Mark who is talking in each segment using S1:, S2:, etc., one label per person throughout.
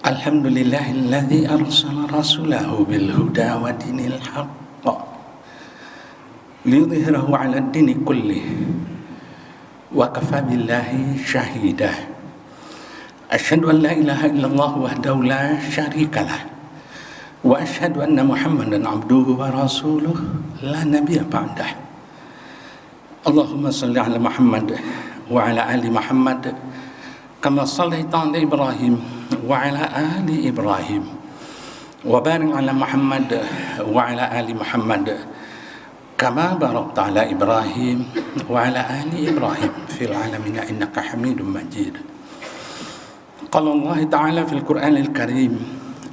S1: Alhamdulillahilladzi arsala rasulahu bil huda wa dinil haqq liyudhhirahu 'ala ad-dini kullih wa kafa billahi shahida. Asyhadu an la ilaha illallah wahdahu la syarikalah wa asyhadu anna Muhammadan 'abduhu wa rasuluh la nabiyya ba'dah. Allahumma shalli 'ala Muhammad wa 'ala ali Muhammad kama shallaita 'ala Ibrahim wa 'ala ali Ibrahim wa barik 'ala Muhammad wa 'ala ali Muhammad kama barakta 'ala Ibrahim wa 'ala ali Ibrahim fil 'alamin innaka Hamidum Majid. Qala Allah ta'ala fil Qur'anil Karim,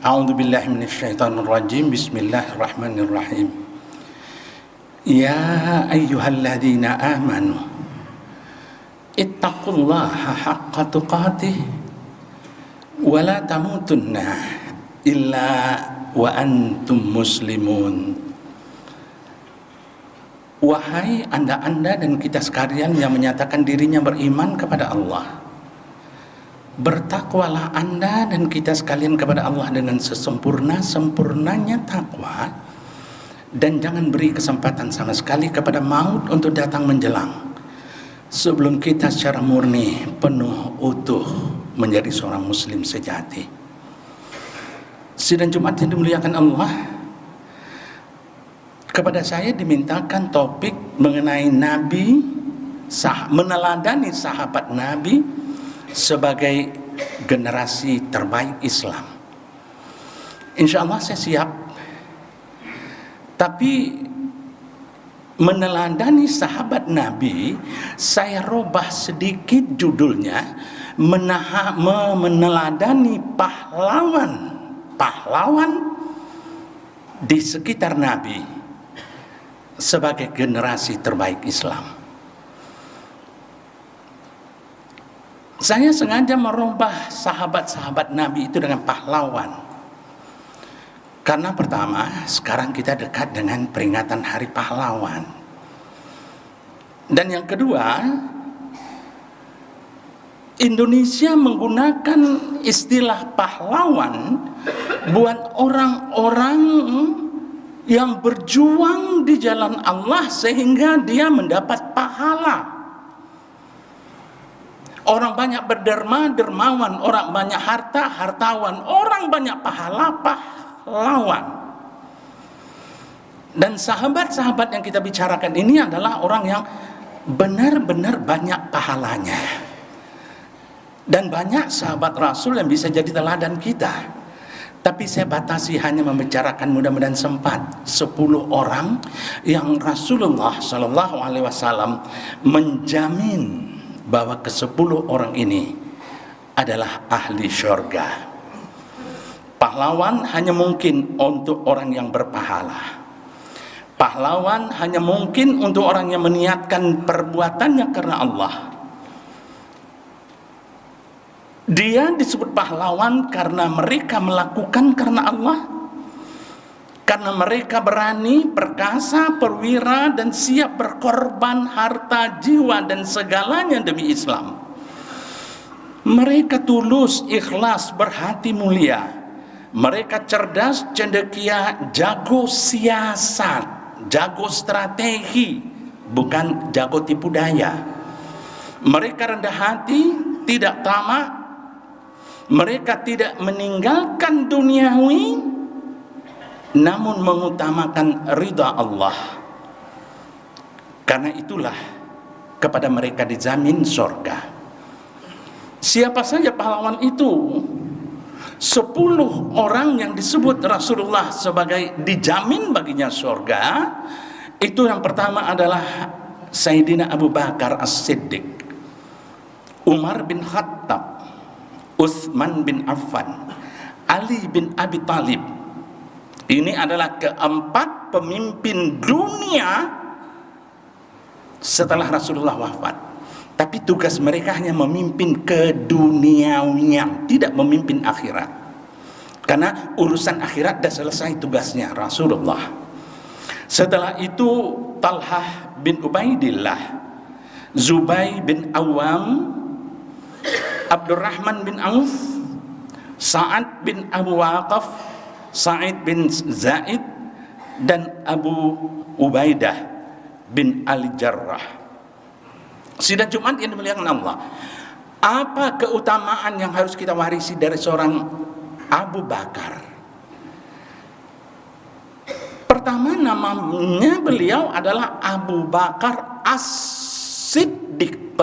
S1: a'udzu billahi minasy syaithanir rajim, bismillahirrahmanirrahim. Ya ayyuhalladzina amanu ittaqullaha haqqa tuqatih wa la tamutunna illa wa antum muslimun. Wahai anda dan kita sekalian yang menyatakan dirinya beriman kepada Allah, bertakwalah anda dan kita sekalian kepada Allah dengan sesempurna-sempurnanya takwa, dan jangan beri kesempatan sama sekali kepada maut untuk datang menjelang sebelum kita secara murni, penuh, utuh menjadi seorang muslim sejati. Sidang Jumat yang dimuliakan Allah, kepada saya dimintakan topik mengenai Nabi, meneladani sahabat Nabi sebagai generasi terbaik Islam. Insya Allah saya siap. Tapi meneladani sahabat Nabi, saya robah sedikit judulnya, meneladani pahlawan di sekitar Nabi sebagai generasi terbaik Islam. Saya sengaja merubah sahabat-sahabat Nabi itu dengan pahlawan, karena pertama, sekarang kita dekat dengan peringatan Hari Pahlawan. Dan yang kedua, Indonesia menggunakan istilah pahlawan buat orang-orang yang berjuang di jalan Allah sehingga dia mendapat pahala. Orang banyak berderma, dermawan. Orang banyak harta, hartawan. Orang banyak pahala, pahlawan. Dan sahabat-sahabat yang kita bicarakan ini adalah orang yang benar-benar banyak pahalanya. Dan banyak sahabat Rasul yang bisa jadi teladan kita. Tapi saya batasi hanya membicarakan, mudah-mudahan sempat, 10 orang yang Rasulullah SAW menjamin bahwa ke-10 orang ini adalah ahli syurga. Pahlawan hanya mungkin untuk orang yang berpahala. Pahlawan hanya mungkin untuk orang yang meniatkan perbuatannya karena Allah. Dia disebut pahlawan karena mereka melakukan karena Allah, karena mereka berani, perkasa, perwira, dan siap berkorban harta, jiwa, dan segalanya demi Islam. Mereka tulus, ikhlas, berhati mulia. Mereka cerdas, cendekia, jago siasat, jago strategi, bukan jago tipu daya. Mereka rendah hati, tidak tamak. Mereka tidak meninggalkan duniawi, namun mengutamakan ridha Allah. Karena itulah kepada mereka dijamin surga. Siapa saja pahlawan itu? 10 orang yang disebut Rasulullah sebagai dijamin baginya surga. Itu yang pertama adalah Sayyidina Abu Bakar As-Siddiq, Umar bin Khattab, Utsman bin Affan, Ali bin Abi Thalib. Ini adalah keempat pemimpin dunia setelah Rasulullah wafat. Tapi tugas mereka hanya memimpin keduniawian, tidak memimpin akhirat. Karena urusan akhirat dah selesai tugasnya Rasulullah. Setelah itu Talhah bin Ubaidillah, Zubair bin Awam, Abdurrahman bin Auf, Sa'ad bin Abu Waqqaf, Sa'id bin Zaid, dan Abu Ubaidah bin Al-Jarrah. Sidang Jumat yang dimuliakan Allah, apa keutamaan yang harus kita warisi dari seorang Abu Bakar? Pertama, namanya beliau adalah Abu Bakar As-Siddiq,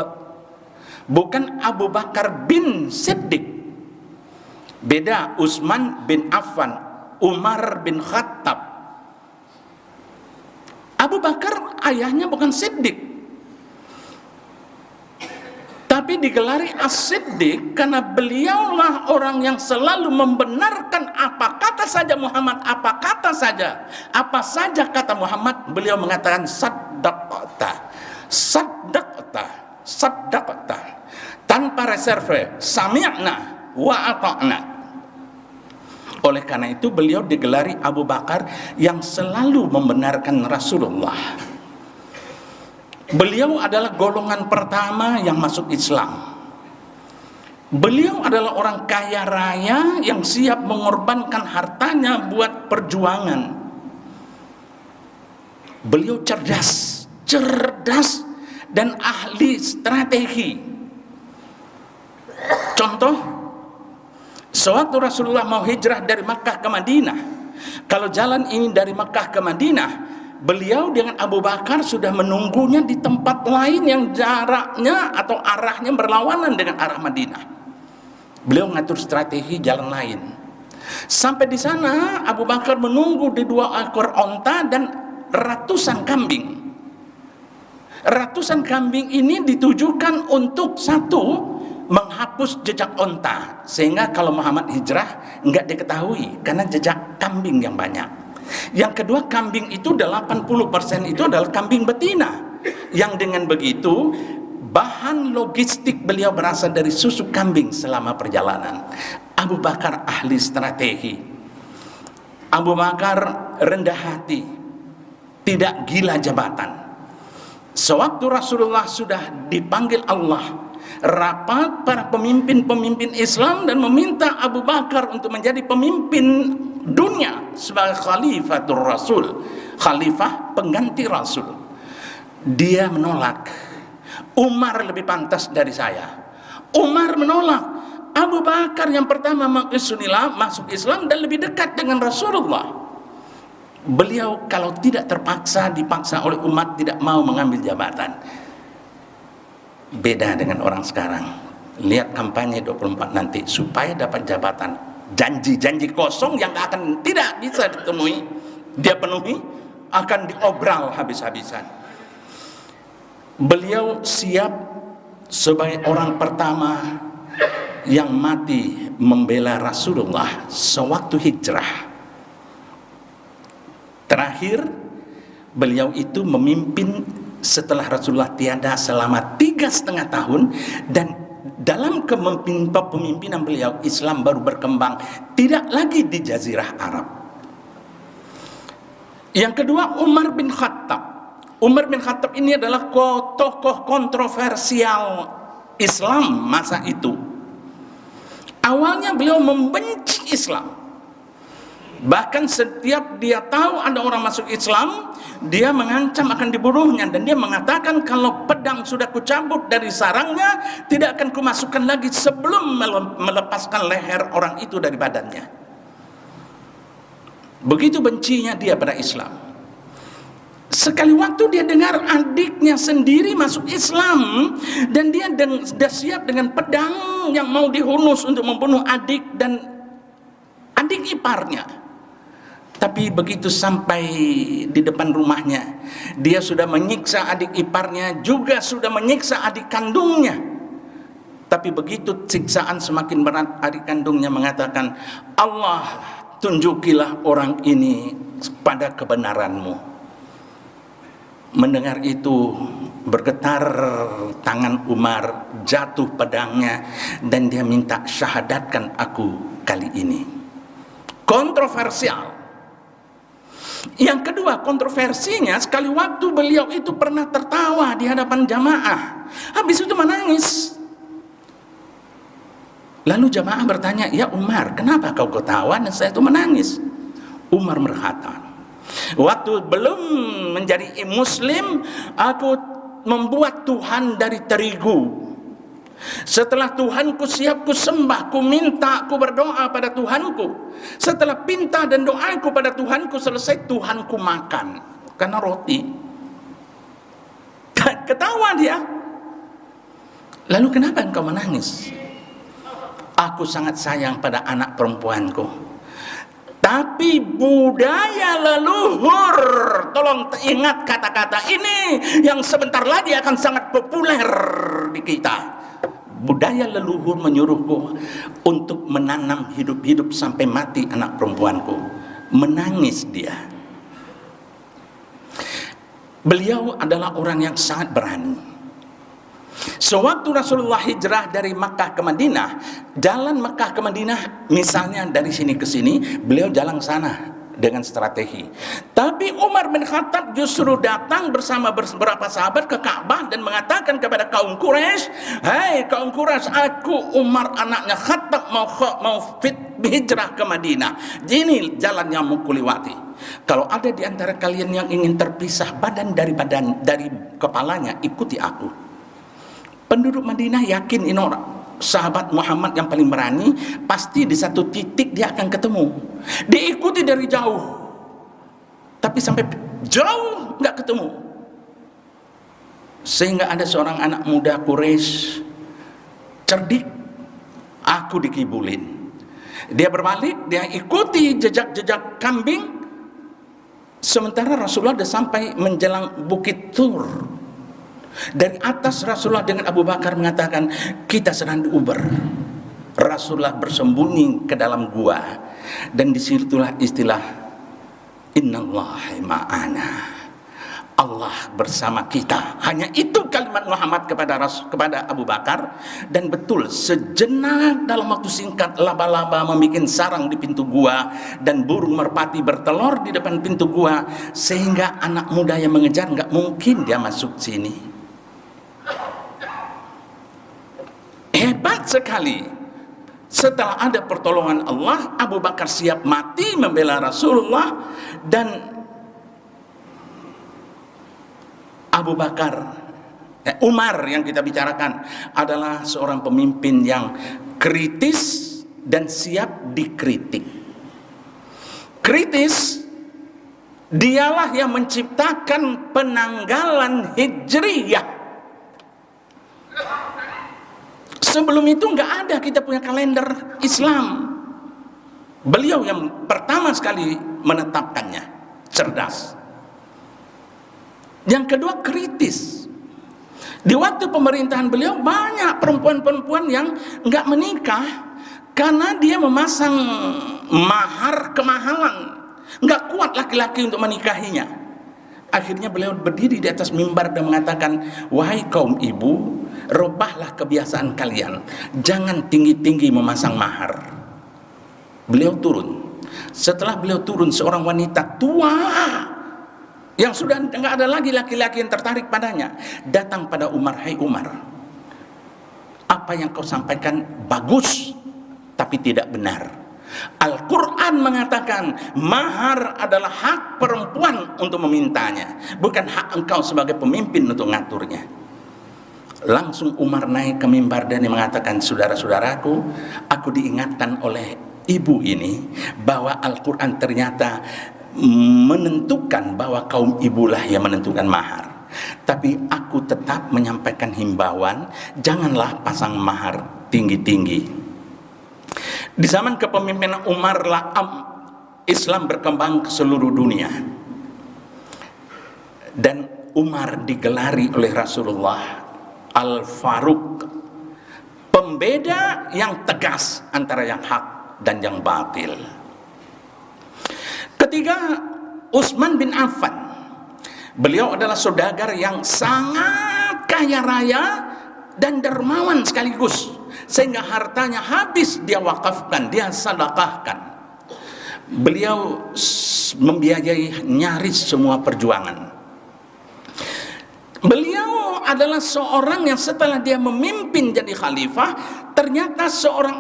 S1: bukan Abu Bakar bin Siddiq. Beda, Utsman bin Affan, Umar bin Khattab. Abu Bakar ayahnya bukan Siddiq, tapi digelari As-Siddiq karena beliaulah orang yang selalu membenarkan apa kata saja Muhammad, apa saja kata Muhammad, beliau mengatakan saddaqta, saddaqta, saddaqta, tanpa reserve, sami'na wa ata'na. Oleh karena itu beliau digelari Abu Bakar yang selalu membenarkan Rasulullah. Beliau adalah golongan pertama yang masuk Islam. Beliau adalah orang kaya raya yang siap mengorbankan hartanya buat perjuangan. Beliau cerdas dan ahli strategi. Contoh, sewaktu Rasulullah mau hijrah dari Makkah ke Madinah, kalau jalan ini dari Makkah ke Madinah, beliau dengan Abu Bakar sudah menunggunya di tempat lain yang jaraknya atau arahnya berlawanan dengan arah Madinah. Beliau mengatur strategi jalan lain. Sampai di sana Abu Bakar menunggu di 2 ekor onta dan ratusan kambing. Ratusan kambing ini ditujukan untuk satu, menghapus jejak onta, sehingga kalau Muhammad hijrah enggak diketahui karena jejak kambing yang banyak. Yang kedua, kambing itu 80% itu adalah kambing betina, yang dengan begitu bahan logistik beliau berasal dari susu kambing selama perjalanan. Abu Bakar ahli strategi. Abu Bakar rendah hati, tidak gila jabatan. Sewaktu Rasulullah sudah dipanggil Allah rapat para pemimpin Islam dan meminta Abu Bakar untuk menjadi pemimpin dunia sebagai khalifatul Rasul, khalifah pengganti Rasul. Dia menolak. Umar lebih pantas dari saya. Umar menolak. Abu Bakar yang pertama masuk Islam dan lebih dekat dengan Rasulullah. Beliau kalau tidak terpaksa, dipaksa oleh umat, tidak mau mengambil jabatan. Beda dengan orang sekarang. Lihat kampanye 24 nanti supaya dapat jabatan, janji-janji kosong yang tidak bisa ditemui, dia penuhi, akan diobral habis-habisan. Beliau siap sebagai orang pertama yang mati membela Rasulullah sewaktu hijrah. Terakhir beliau itu memimpin setelah Rasulullah tiada selama 3,5 tahun, dan dalam kepemimpinan beliau Islam baru berkembang, tidak lagi di Jazirah Arab. Yang kedua, Umar bin Khattab. Umar bin Khattab ini adalah tokoh kontroversial Islam masa itu. Awalnya beliau membenci Islam. Bahkan setiap dia tahu ada orang masuk Islam, dia mengancam akan dibunuhnya, dan dia mengatakan kalau pedang sudah kucabut dari sarangnya, tidak akan kumasukkan lagi sebelum melepaskan leher orang itu dari badannya. Begitu bencinya dia pada Islam. Sekali waktu dia dengar adiknya sendiri masuk Islam, dan dia sudah siap dengan pedang yang mau dihunus untuk membunuh adik dan adik iparnya. Tapi begitu sampai di depan rumahnya, dia sudah menyiksa adik iparnya, juga sudah menyiksa adik kandungnya. Tapi begitu siksaan semakin berat, adik kandungnya mengatakan, Allah tunjukilah orang ini pada kebenaranmu. Mendengar itu bergetar tangan Umar, jatuh pedangnya, dan dia minta, syahadatkan aku kali ini. kontroversial. Yang kedua, kontroversinya sekali waktu beliau itu pernah tertawa di hadapan jamaah, habis itu menangis. Lalu jamaah bertanya, "Ya Umar, kenapa kau ketawa dan saya itu menangis?" Umar berkata, "Waktu belum menjadi muslim, aku membuat Tuhan dari terigu. Setelah Tuhanku siap, ku sembah, ku minta, ku berdoa pada Tuhanku. Setelah pinta dan doaku pada Tuhanku selesai, Tuhanku makan karena roti." Ketawa dia. "Lalu kenapa engkau menangis?" "Aku sangat sayang pada anak perempuanku. Tapi budaya leluhur," tolong ingat kata-kata ini yang sebentar lagi akan sangat populer di kita. Budaya leluhur menyuruhku untuk menanam hidup-hidup sampai mati anak perempuanku. Menangis dia. Beliau adalah orang yang sangat berani. Sewaktu Rasulullah hijrah dari Makkah ke Madinah, jalan Makkah ke Madinah misalnya dari sini ke sini, beliau jalan sana dengan strategi. Tapi Umar bin Khattab justru datang bersama beberapa sahabat ke Ka'bah dan mengatakan kepada kaum Quraisy, "Hai kaum Quraisy, aku Umar anaknya Khattab mau hijrah ke Madinah. Ini jalan yang mau kuliwati. Kalau ada di antara kalian yang ingin terpisah badan dari kepalanya, ikuti aku." Penduduk Madinah yakin ini orang sahabat Muhammad yang paling berani, pasti di satu titik dia akan ketemu. Diikuti dari jauh, tapi sampai jauh nggak ketemu. Sehingga ada seorang anak muda Quraisy cerdik, aku dikibulin. Dia berbalik, dia ikuti jejak-jejak kambing. Sementara Rasulullah sudah sampai menjelang Bukit Tur. Dari atas Rasulullah dengan Abu Bakar mengatakan, "Kita sedang diuber." Rasulullah bersembunyi ke dalam gua, dan disitulah istilah "Innallaha ma'ana", Allah bersama kita. Hanya itu kalimat Muhammad kepada Abu Bakar. Dan betul, sejenak dalam waktu singkat laba-laba membuat sarang di pintu gua dan burung merpati bertelur di depan pintu gua, sehingga anak muda yang mengejar nggak mungkin dia masuk sini. Hebat sekali. Setelah ada pertolongan Allah, Abu Bakar siap mati membela Rasulullah. Dan Umar yang kita bicarakan adalah seorang pemimpin yang kritis dan siap dikritik. Kritis, dialah yang menciptakan penanggalan Hijriyah. Sebelum itu nggak ada kita punya kalender Islam. Beliau yang pertama sekali menetapkannya. Cerdas. Yang kedua, kritis. Di waktu pemerintahan beliau banyak perempuan-perempuan yang nggak menikah karena dia memasang mahar kemahalan. Nggak kuat laki-laki untuk menikahinya. Akhirnya beliau berdiri di atas mimbar dan mengatakan, "Wahai kaum ibu, rubahlah kebiasaan kalian, jangan tinggi-tinggi memasang mahar." Beliau turun. Setelah beliau turun, seorang wanita tua yang sudah nggak ada lagi laki-laki yang tertarik padanya datang pada Umar, "Hai Umar, apa yang kau sampaikan bagus, tapi tidak benar. Al-Quran mengatakan mahar adalah hak perempuan untuk memintanya, bukan hak engkau sebagai pemimpin untuk ngaturnya." Langsung Umar naik ke mimbar dan mengatakan, "Saudara-saudaraku, aku diingatkan oleh ibu ini bahwa Al-Quran ternyata menentukan bahwa kaum ibulah yang menentukan mahar. Tapi aku tetap menyampaikan himbauan, janganlah pasang mahar tinggi-tinggi." Di zaman kepemimpinan Umar lah Islam berkembang ke seluruh dunia. Dan Umar digelari oleh Rasulullah Al-Faruq, pembeda yang tegas antara yang hak dan yang batil. Ketiga, Utsman bin Affan. Beliau adalah saudagar yang sangat kaya raya dan dermawan sekaligus, sehingga hartanya habis dia wakafkan, dia sedekahkan. Beliau membiayai nyaris semua perjuangan. Beliau adalah seorang yang setelah dia memimpin jadi khalifah, ternyata seorang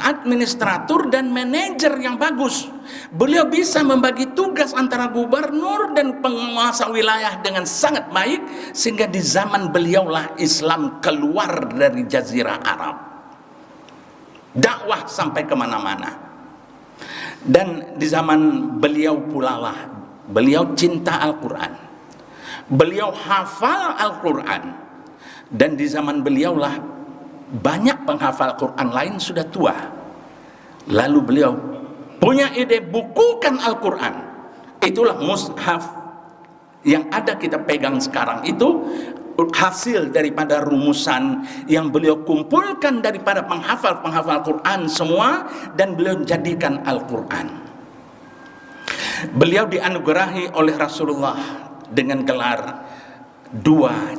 S1: administrator dan manajer yang bagus. Beliau bisa membagi tugas antara gubernur dan penguasa wilayah dengan sangat baik, sehingga di zaman beliaulah Islam keluar dari Jazirah Arab, dakwah sampai kemana-mana. Dan di zaman beliau pula lah beliau cinta Al-Quran, beliau hafal Al-Quran, dan di zaman beliaulah banyak penghafal Quran lain sudah tua. Lalu beliau punya ide bukukan Al-Quran. Itulah mushaf yang ada kita pegang sekarang, itu hasil daripada rumusan yang beliau kumpulkan daripada penghafal Quran semua, dan beliau jadikan Al-Quran. Beliau dianugerahi oleh Rasulullah dengan gelar dua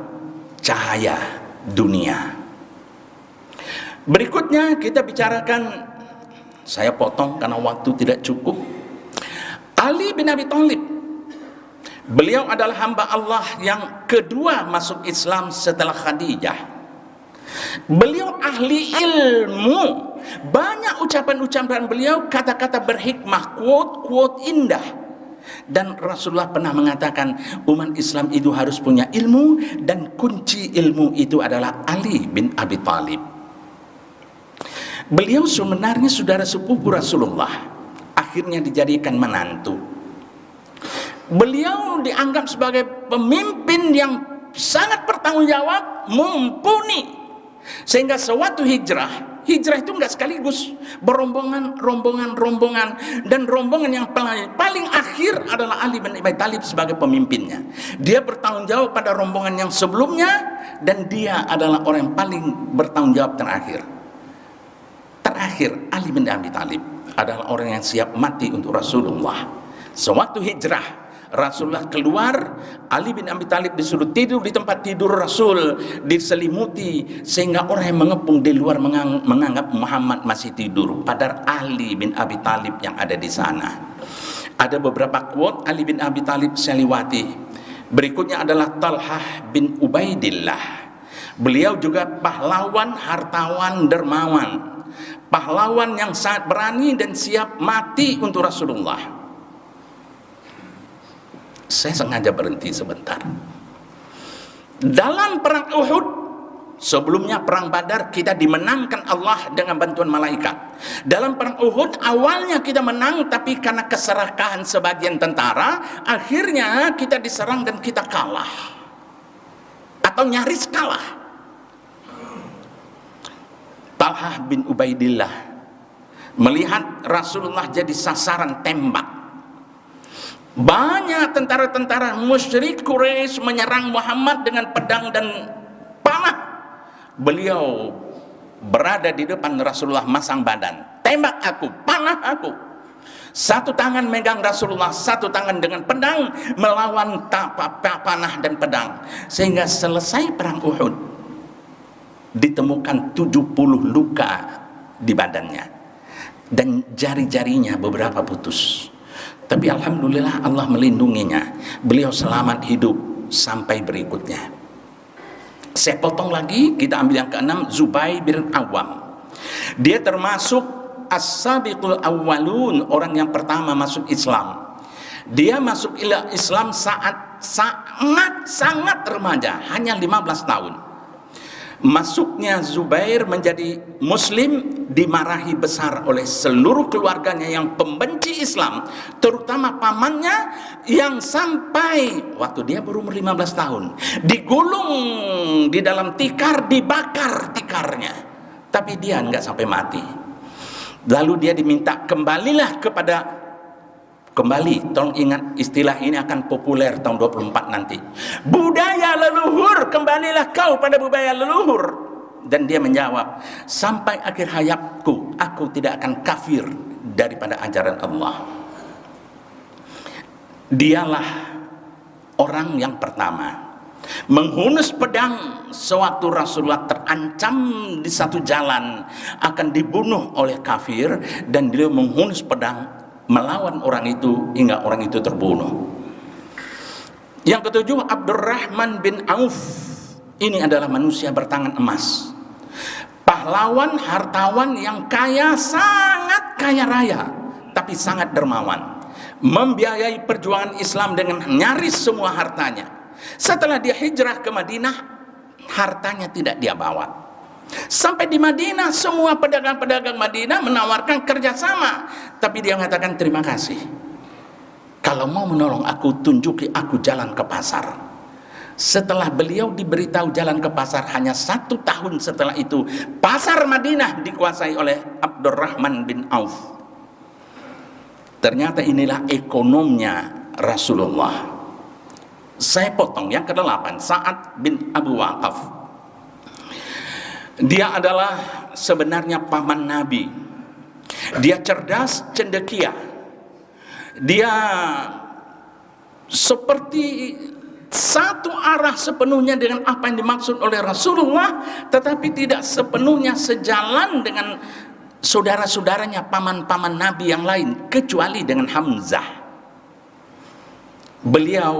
S1: cahaya dunia. Berikutnya kita bicarakan, saya potong karena waktu tidak cukup, Ali bin Abi Thalib. Beliau adalah hamba Allah yang kedua masuk Islam setelah Khadijah. Beliau ahli ilmu, banyak ucapan-ucapan beliau, kata-kata berhikmah, quote indah. Dan Rasulullah pernah mengatakan umat Islam itu harus punya ilmu, dan kunci ilmu itu adalah Ali bin Abi Thalib. Beliau sebenarnya saudara sepupu Rasulullah, akhirnya dijadikan menantu. Beliau dianggap sebagai pemimpin yang sangat bertanggung jawab, mumpuni, sehingga sewaktu hijrah itu enggak sekaligus, berombongan, rombongan, dan rombongan yang paling akhir adalah Ali bin Abi Thalib sebagai pemimpinnya. Dia bertanggung jawab pada rombongan yang sebelumnya, dan dia adalah orang yang paling bertanggung jawab terakhir. Ali bin Abi Thalib adalah orang yang siap mati untuk Rasulullah. Sewaktu hijrah Rasulullah keluar, Ali bin Abi Thalib disuruh tidur di tempat tidur Rasul, diselimuti, sehingga orang yang mengepung di luar menganggap Muhammad masih tidur, padahal Ali bin Abi Thalib yang ada di sana. Ada beberapa quote Ali bin Abi Thalib saya lewati. Berikutnya adalah Talhah bin Ubaidillah. Beliau juga pahlawan, hartawan, dermawan, pahlawan yang sangat berani dan siap mati untuk Rasulullah. Saya sengaja berhenti sebentar. Dalam perang Uhud, sebelumnya perang Badar, kita dimenangkan Allah dengan bantuan malaikat. Dalam perang Uhud awalnya kita menang, tapi karena keserakahan sebagian tentara, akhirnya kita diserang dan kita kalah, atau nyaris kalah. Talhah bin Ubaidillah melihat Rasulullah jadi sasaran tembak. Banyak tentara-tentara musyrik Quraisy menyerang Muhammad dengan pedang dan panah. Beliau berada di depan Rasulullah, masang badan, tembak aku, panah aku. Satu tangan megang Rasulullah, satu tangan dengan pedang melawan panah dan pedang, sehingga selesai perang Uhud ditemukan 70 luka di badannya, dan jari-jarinya beberapa putus. Tapi alhamdulillah Allah melindunginya. Beliau selamat hidup sampai berikutnya. Saya potong lagi, kita ambil yang keenam, Zubair bin Awam. Dia termasuk as-sabiqul awwalun, orang yang pertama masuk Islam. Dia masuk Islam saat sangat remaja, hanya 15 tahun. Masuknya Zubair menjadi muslim dimarahi besar oleh seluruh keluarganya yang pembenci Islam, terutama pamannya yang sampai waktu dia berumur 15 tahun digulung di dalam tikar, dibakar tikarnya, tapi dia enggak sampai mati. Lalu dia diminta kembali, tolong ingat istilah ini akan populer tahun 24 nanti. Budaya leluhur, kembalilah kau pada budaya leluhur. Dan dia menjawab, sampai akhir hayatku aku tidak akan kafir daripada ajaran Allah. Dialah orang yang pertama menghunus pedang sewaktu Rasulullah terancam di satu jalan akan dibunuh oleh kafir, dan beliau menghunus pedang melawan orang itu hingga orang itu terbunuh. Yang ketujuh, Abdurrahman bin Auf. Ini adalah manusia bertangan emas, pahlawan, hartawan yang kaya, sangat kaya raya, tapi sangat dermawan, membiayai perjuangan Islam dengan nyaris semua hartanya. Setelah dia hijrah ke Madinah, hartanya tidak dia bawa. Sampai di Madinah, semua pedagang-pedagang Madinah menawarkan kerjasama, tapi dia mengatakan, terima kasih, kalau mau menolong aku, tunjuki aku jalan ke pasar. Setelah beliau diberitahu jalan ke pasar, hanya 1 tahun setelah itu pasar Madinah dikuasai oleh Abdurrahman bin Auf. Ternyata inilah ekonomnya Rasulullah. Saya potong yang ke-8, Sa'ad bin Abu Waqqas. Dia adalah sebenarnya paman Nabi. Dia cerdas, cendekia. Dia seperti satu arah sepenuhnya dengan apa yang dimaksud oleh Rasulullah, tetapi tidak sepenuhnya sejalan dengan saudara-saudaranya, paman-paman Nabi yang lain, kecuali dengan Hamzah. Beliau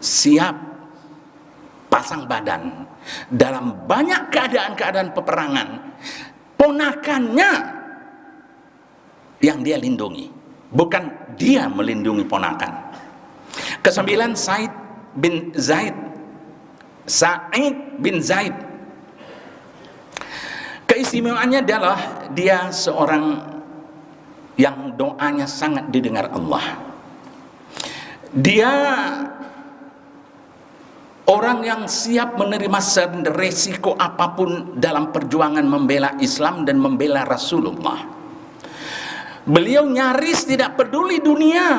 S1: siap pasang badan dalam banyak keadaan-keadaan peperangan. Ponakannya yang dia lindungi, bukan dia melindungi ponakan. Ke-9, Sa'id bin Zaid. Keistimewaannya adalah dia seorang yang doanya sangat didengar Allah. Dia orang yang siap menerima resiko apapun dalam perjuangan membela Islam dan membela Rasulullah. Beliau nyaris tidak peduli dunia.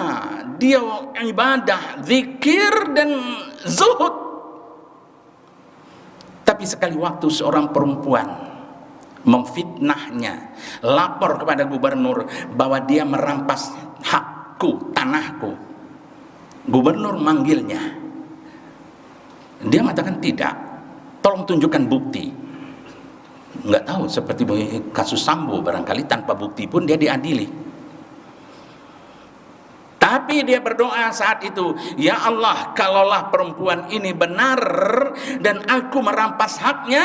S1: Dia ibadah, zikir, dan zuhud. Tapi sekali waktu seorang perempuan memfitnahnya, lapor kepada gubernur bahwa dia merampas hakku, tanahku. Gubernur manggilnya. Dia mengatakan tidak. Tolong tunjukkan bukti. Nggak tahu, seperti kasus Sambo barangkali, tanpa bukti pun dia diadili. Tapi dia berdoa saat itu, ya Allah, kalaulah perempuan ini benar dan aku merampas haknya,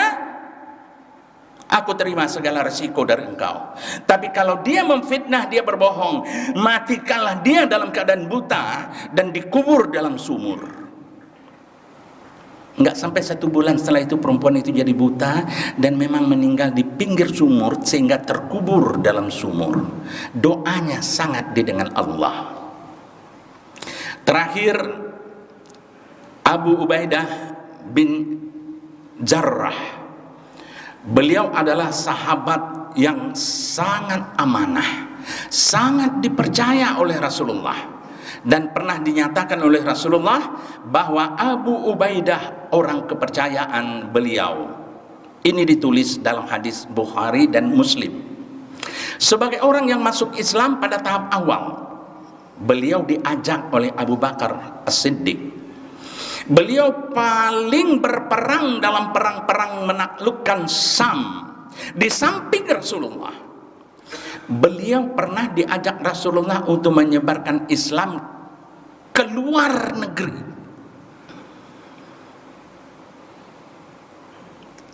S1: aku terima segala resiko dari engkau. Tapi kalau dia memfitnah, dia berbohong, matikanlah dia dalam keadaan buta dan dikubur dalam sumur. Enggak sampai 1 bulan setelah itu perempuan itu jadi buta dan memang meninggal di pinggir sumur sehingga terkubur dalam sumur. Doanya sangat didengar Allah. Terakhir, Abu Ubaidah bin Jarrah. Beliau adalah sahabat yang sangat amanah, sangat dipercaya oleh Rasulullah, dan pernah dinyatakan oleh Rasulullah bahwa Abu Ubaidah orang kepercayaan beliau. Ini ditulis dalam hadis Bukhari dan Muslim. Sebagai orang yang masuk Islam pada tahap awal, beliau diajak oleh Abu Bakar As-Siddiq. Beliau paling berperang dalam perang-perang menaklukkan Sam di samping Rasulullah. Beliau pernah diajak Rasulullah untuk menyebarkan Islam ke luar negeri.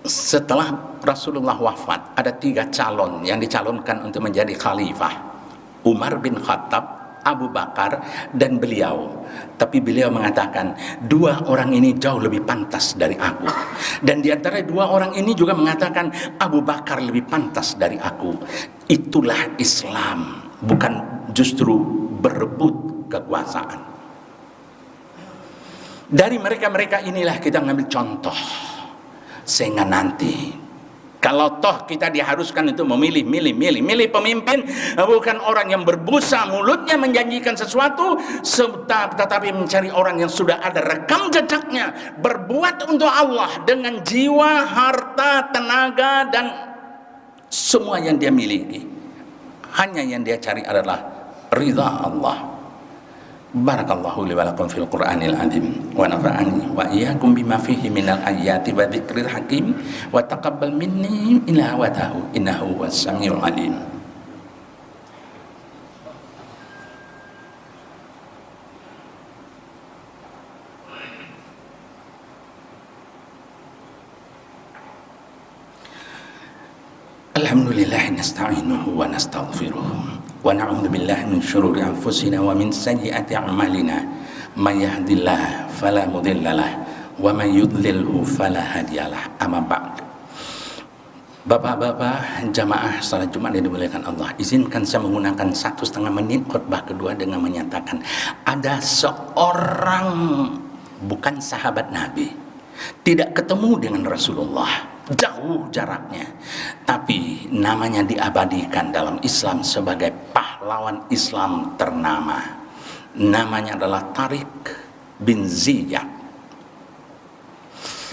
S1: Setelah Rasulullah wafat, ada 3 calon yang dicalonkan untuk menjadi khalifah: Umar bin Khattab, Abu Bakar, dan beliau. Tapi beliau mengatakan 2 orang ini jauh lebih pantas dari aku. Dan di antara 2 orang ini juga mengatakan Abu Bakar lebih pantas dari aku. Itulah Islam, bukan justru berebut kekuasaan. Dari mereka-mereka inilah kita mengambil contoh, sehingga nanti kalau toh kita diharuskan untuk memilih pemimpin, bukan orang yang berbusa mulutnya menjanjikan sesuatu, tetapi mencari orang yang sudah ada rekam jejaknya, berbuat untuk Allah dengan jiwa, harta, tenaga, dan semua yang dia miliki. Hanya yang dia cari adalah ridha Allah. Barakallahu li wa lakum fil Qur'anil azim wa nafa'ani wa iyyakum bima fihi minal ayati wa dzikril hakim wa taqabbal minni tilawatahu innahu was-samiul alim. Alhamdulillah nasta'inuhu wa nastaghfiruh wa na'udzu billahi min syururi anfusina wa min sayyiati a'malina may yahdihillahu fala mudhillalah wa may yudlilhu fala hadiyalah. Amma ba'd. Bapak-bapak jamaah salat Jumat yang dimuliakan Allah, izinkan saya menggunakan 1,5 menit khutbah kedua dengan menyatakan ada seorang bukan sahabat Nabi, tidak ketemu dengan Rasulullah, jauh jaraknya, tapi namanya diabadikan dalam Islam sebagai pahlawan Islam ternama. Namanya adalah Tariq bin Ziyad.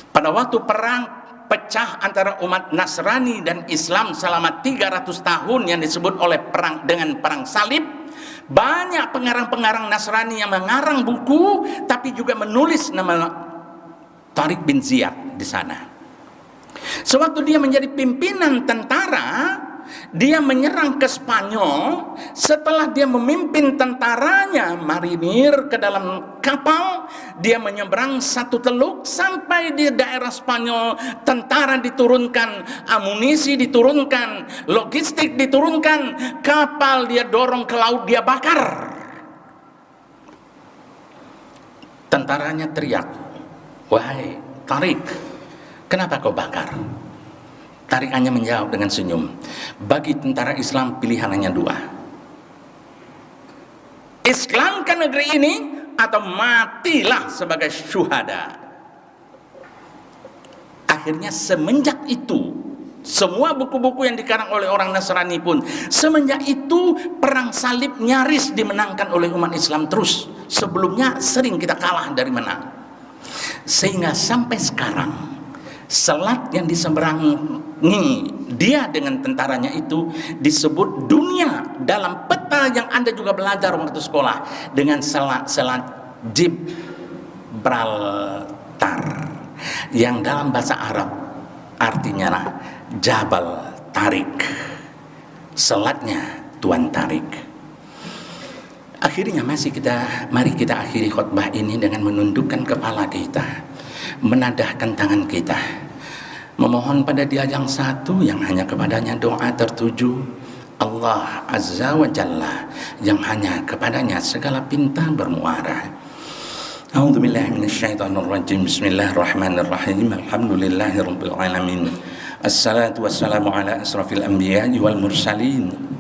S1: Pada waktu perang pecah antara umat Nasrani dan Islam selama 300 tahun yang disebut oleh perang salib, banyak pengarang-pengarang Nasrani yang mengarang buku tapi juga menulis nama Tariq bin Ziyad di sana. Sewaktu dia menjadi pimpinan tentara, dia menyerang ke Spanyol. Setelah dia memimpin tentaranya marinir ke dalam kapal, dia menyeberang satu teluk sampai di daerah Spanyol. Tentara diturunkan, amunisi diturunkan, logistik diturunkan, kapal dia dorong ke laut, dia bakar. Tentaranya teriak, "Wahai Tariq, kenapa kau bakar?" Tariq hanya menjawab dengan senyum, "Bagi tentara Islam pilihan hanya dua. Islamkan negeri ini atau matilah sebagai syuhada." Akhirnya semenjak itu, semua buku-buku yang dikarang oleh orang Nasrani pun, semenjak itu perang salib nyaris dimenangkan oleh umat Islam terus. Sebelumnya sering kita kalah dari menang. Sehingga sampai sekarang selat yang diseberangi dia dengan tentaranya itu disebut dunia dalam peta yang Anda juga belajar waktu sekolah dengan selat Gibraltar, yang dalam bahasa Arab artinya lah Jabal Tariq, selatnya Tuan Tariq. Akhirnya mari kita akhiri khutbah ini dengan menundukkan kepala kita, menadahkan tangan kita, memohon pada Dia yang satu yang hanya kepadanya doa tertuju, Allah Azza wa Jalla, yang hanya kepadanya segala pinta bermuara. A'udzubillahi minasyaitonirrajim. Bismillahirrahmanirrahim. Alhamdulillahirabbil alamin. Assalatu wassalamu ala asrafil anbiya'i wal mursalin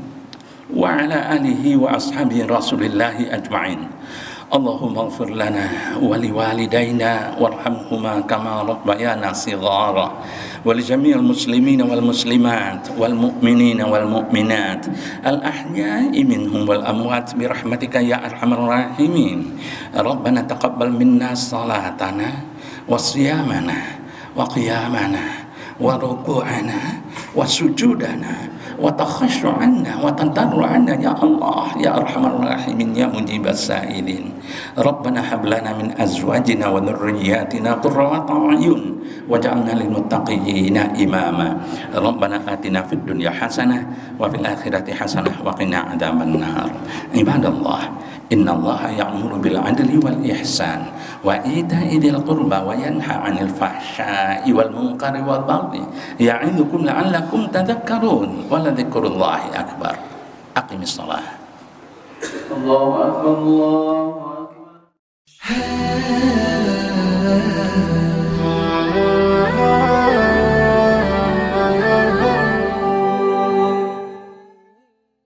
S1: wa ala alihi wa ashabi rasulillahi ajma'in. Allahumma ighfir lana wa liwalidayna warhamhuma kama rabbayana shighara wa li jami'il muslimina wal muslimat wal mu'minina wal mu'minat al ahya'i minhum wal amwat bi rahmatika ya arhamar rahimin. Rabbana taqabbal minna salatana wa siyamana wa qiyamana wa ruku'ana wa sujudana wa takhashu'anna wa tadarru'anna ya Allah ya arhamar rahimin ya mujibas sa'ilin. Rabbana hab lana min azwajina wa dhurriyyatina qurrata a'yun waj'alna lil muttaqina imama. Rabbana atina fid dunya hasanah wa fil akhirati hasanah wa qina adzaban nar. Ibadallah, innallaha ya'muru bil 'adli wal ihsan wa ita'i dzil qurba wa yanha 'anil fahsya'i wal munkari wal baghi ya'idzukum la'allakum tadhakkarun wa ladzikrullahi akbar. Aqimis shalah. Allahu akbar, Allahu akbar.